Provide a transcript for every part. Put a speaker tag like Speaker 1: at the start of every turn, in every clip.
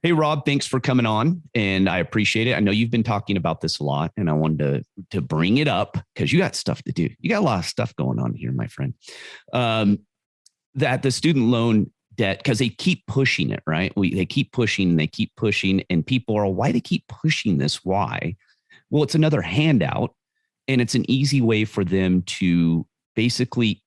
Speaker 1: Hey, Rob, thanks for coming on, and I appreciate it. I know you've been talking about this a lot, and I wanted to bring it up because you got stuff to do. You got a lot of stuff going on here, my friend. That the student loan debt, because they keep pushing it, right? They keep pushing, and people are, why they keep pushing this? Why? Well, it's another handout, and it's an easy way for them to basically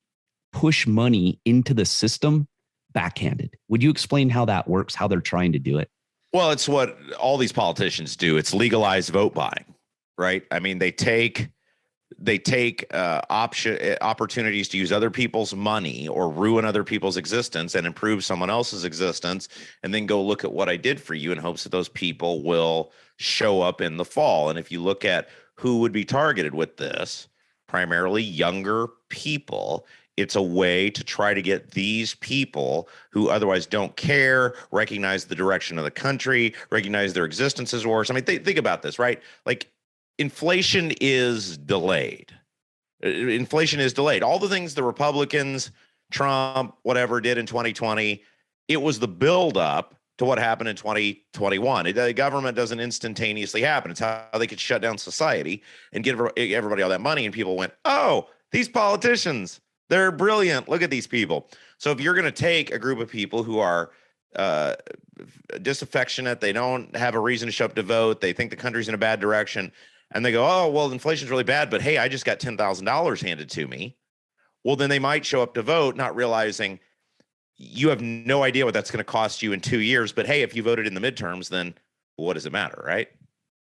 Speaker 1: push money into the system backhanded. Would you explain how that works, how they're trying to do it?
Speaker 2: Well, it's what all these politicians do. It's legalized vote buying, right? I mean, they take opportunities to use other people's money or ruin other people's existence and improve someone else's existence, and then go look at what I did for you in hopes that those people will show up in the fall. And if you look at who would be targeted with this, primarily younger people. It's a way to try to get these people who otherwise don't care, recognize the direction of the country, recognize their existence as worse. I mean, think about this, right? Like, inflation is delayed. Inflation is delayed. All the things the Republicans, Trump, whatever did in 2020, it was the buildup to what happened in 2021. The government doesn't instantaneously happen. It's how they could shut down society and give everybody all that money. And people went, oh, these politicians, they're brilliant. Look at these people. So if you're going to take a group of people who are disaffectionate, they don't have a reason to show up to vote, they think the country's in a bad direction, and they go, oh, well, inflation's really bad, but hey, I just got $10,000 handed to me. Well, then they might show up to vote, not realizing you have no idea what that's going to cost you in 2 years. But hey, if you voted in the midterms, then what does it matter, right?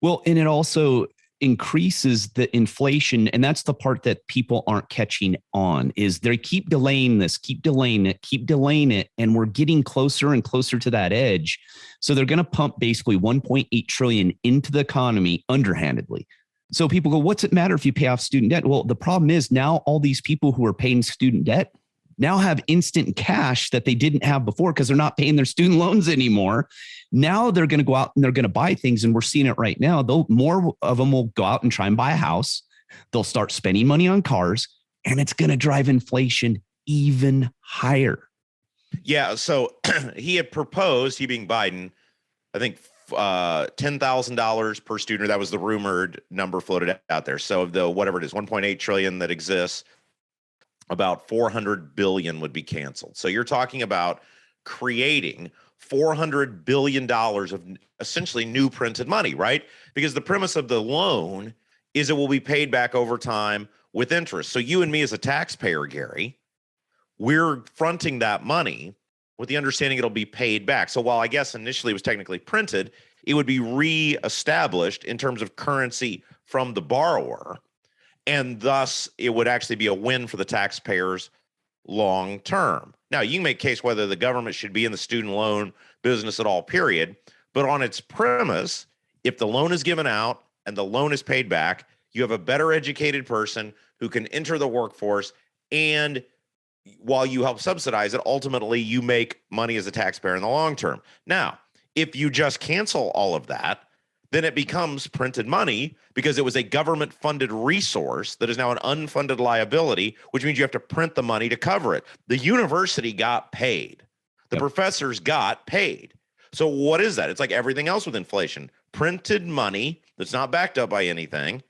Speaker 1: Well, and it also increases the inflation. And that's the part that people aren't catching on, is they keep delaying this, keep delaying it. And we're getting closer and closer to that edge. So they're going to pump basically 1.8 trillion into the economy underhandedly. So people go, what's it matter if you pay off student debt? Well, the problem is now all these people who are paying student debt now have instant cash that they didn't have before because they're not paying their student loans anymore. Now they're going to go out and they're going to buy things. And we're seeing it right now. More of them will go out and try and buy a house. They'll start spending money on cars, and it's going to drive inflation even higher.
Speaker 2: Yeah. So he had proposed, he being Biden, I think $10,000 per student. That was the rumored number floated out there. So of the, whatever it is, 1.8 trillion that exists, about 400 billion would be canceled. So you're talking about creating $400 billion of essentially new printed money, right? Because the premise of the loan is it will be paid back over time with interest. So you and me as a taxpayer, Gary, we're fronting that money with the understanding it'll be paid back. So while I guess initially it was technically printed, it would be reestablished in terms of currency from the borrower. And thus, it would actually be a win for the taxpayers long term. Now, you can make a case whether the government should be in the student loan business at all, period. But on its premise, if the loan is given out and the loan is paid back, you have a better educated person who can enter the workforce. And while you help subsidize it, ultimately, you make money as a taxpayer in the long term. Now, if you just cancel all of that, then it becomes printed money because it was a government-funded resource that is now an unfunded liability, which means you have to print the money to cover it. The university got paid. The professors got paid. So what is that? It's like everything else with inflation. Printed money that's not backed up by anything,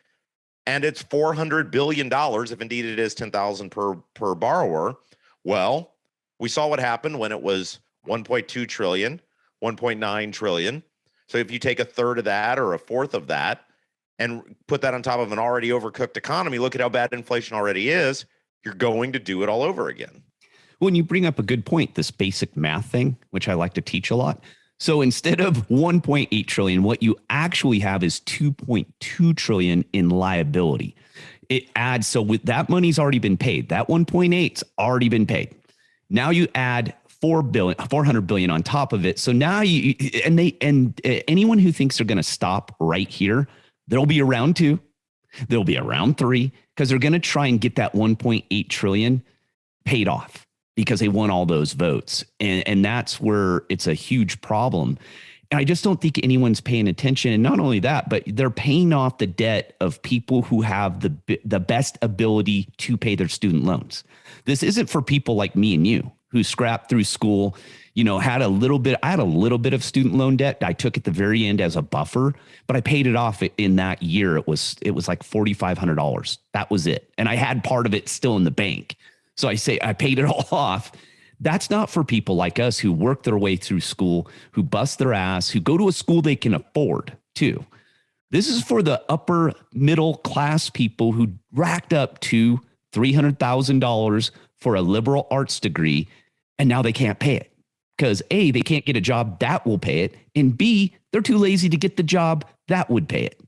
Speaker 2: and it's $400 billion, if indeed it is 10,000 per borrower. Well, we saw what happened when it was 1.2 trillion, 1.9 trillion. So if you take a third of that or a fourth of that and put that on top of an already overcooked economy, look at how bad inflation already is, you're going to do it all over again.
Speaker 1: Well, and you bring up a good point, this basic math thing, which I like to teach a lot. So instead of 1.8 trillion, what you actually have is 2.2 trillion in liability. It adds, so with that money's already been paid. That 1.8's already been paid. Now you add 400 billion on top of it. So now anyone who thinks they're going to stop right here, there'll be a round 2, there'll be a round 3, because they're going to try and get that 1.8 trillion paid off because they won all those votes. And that's where it's a huge problem. And I just don't think anyone's paying attention. And not only that, but they're paying off the debt of people who have the best ability to pay their student loans. This isn't for people like me and you who scrapped through school, had a little bit, I had a little bit of student loan debt. I took at the very end as a buffer, but I paid it off in that year. It was like $4,500. That was it. And I had part of it still in the bank. So I paid it all off. That's not for people like us who work their way through school, who bust their ass, who go to a school they can afford too. This is for the upper middle class people who racked up $300,000 for a liberal arts degree, and now they can't pay it because A, they can't get a job that will pay it, and B, they're too lazy to get the job that would pay it.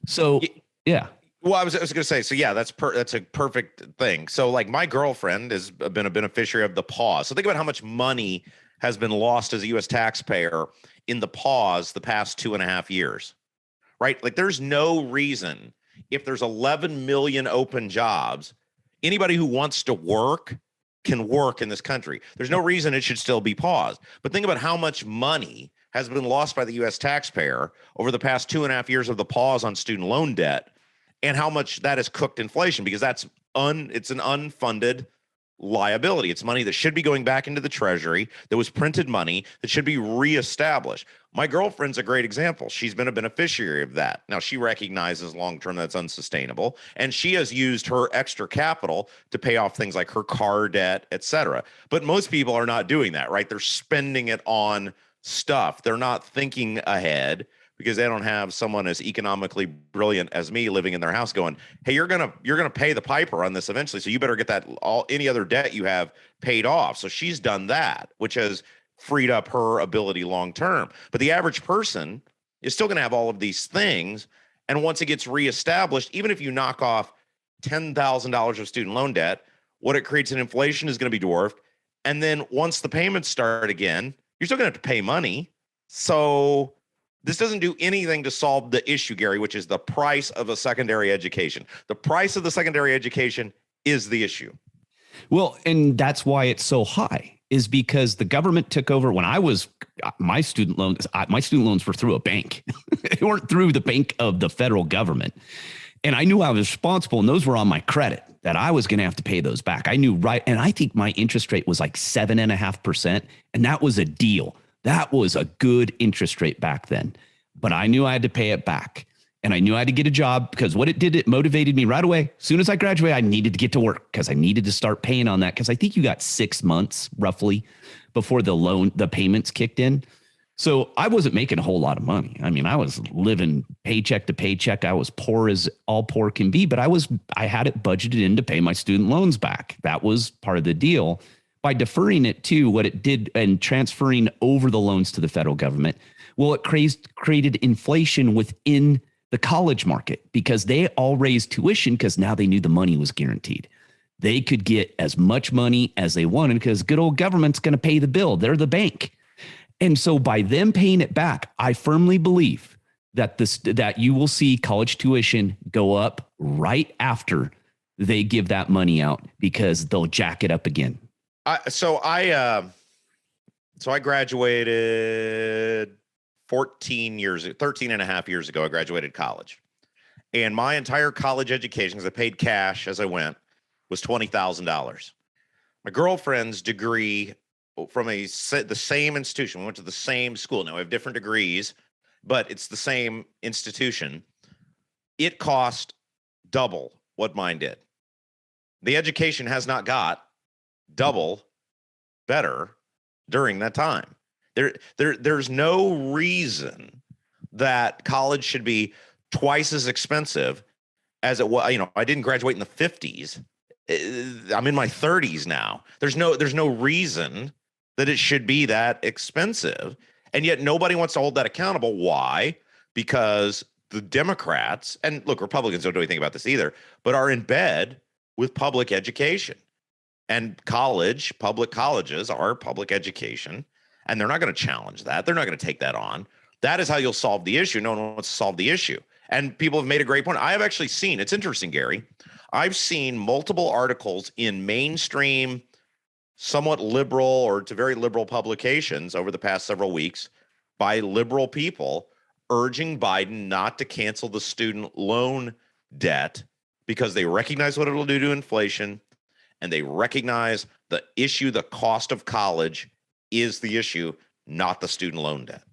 Speaker 1: So, yeah.
Speaker 2: Well, I was going to say, so yeah, that's a perfect thing. So like my girlfriend has been a beneficiary of the pause. So think about how much money has been lost as a U.S. taxpayer in the pause the past 2.5 years. Right? Like there's no reason, if there's 11 million open jobs, anybody who wants to work can work in this country. There's no reason it should still be paused. But think about how much money has been lost by the U.S. taxpayer over the past 2.5 years of the pause on student loan debt, and how much that has cooked inflation, because it's an unfunded liability. It's money that should be going back into the treasury, that was printed money that should be reestablished. My girlfriend's a great example. She's been a beneficiary of that. Now, she recognizes long-term that's unsustainable, and she has used her extra capital to pay off things like her car debt, et cetera. But most people are not doing that, right? They're spending it on stuff. They're not thinking ahead, because they don't have someone as economically brilliant as me living in their house going, hey, you're gonna pay the piper on this eventually, so you better get that any other debt you have paid off. So she's done that, which has freed up her ability long term. But the average person is still going to have all of these things, and once it gets reestablished, even if you knock off $10,000 of student loan debt, what it creates in inflation is going to be dwarfed. And then once the payments start again, you're still going to have to pay money. So this doesn't do anything to solve the issue, Gary, which is the price of a secondary education. The price of the secondary education is the issue.
Speaker 1: Well, and that's why it's so high, is because the government took over when my student loans were through a bank. They weren't through the bank of the federal government. And I knew I was responsible, and those were on my credit, that I was going to have to pay those back. I knew, right. And I think my interest rate was like 7.5%. And that was a deal. That was a good interest rate back then, but I knew I had to pay it back, and I knew I had to get a job, because what it did, it motivated me right away. As soon as I graduated, I needed to get to work because I needed to start paying on that. Cause I think you got 6 months roughly before the payments kicked in. So I wasn't making a whole lot of money. I mean, I was living paycheck to paycheck. I was poor as all poor can be, but I had it budgeted in to pay my student loans back. That was part of the deal. By deferring it to what it did and transferring over the loans to the federal government, well, it created inflation within the college market, because they all raised tuition because now they knew the money was guaranteed. They could get as much money as they wanted because good old government's going to pay the bill. They're the bank. And so by them paying it back, I firmly believe that you will see college tuition go up right after they give that money out, because they'll jack it up again.
Speaker 2: So I graduated 13 and a half years ago. I graduated college, and my entire college education, because I paid cash as I went, was $20,000. My girlfriend's degree from the same institution. We went to the same school. Now we have different degrees, but it's the same institution. It cost double what mine did. The education has not got double better during that time. There's no reason that college should be twice as expensive as it was. I didn't graduate in the 50s. I'm in my 30s now. There's no reason that it should be that expensive. And yet nobody wants to hold that accountable. Why? Because the Democrats, and look, Republicans don't do anything about this either, but are in bed with public education. And public colleges are public education, and they're not going to challenge that. They're not going to take that on. That is how you'll solve the issue. No one wants to solve the issue. And people have made a great point. I have actually seen, it's interesting, Gary, I've seen multiple articles in mainstream, somewhat liberal or to very liberal publications over the past several weeks by liberal people urging Biden not to cancel the student loan debt, because they recognize what it'll do to inflation, and they recognize the issue, the cost of college is the issue, not the student loan debt.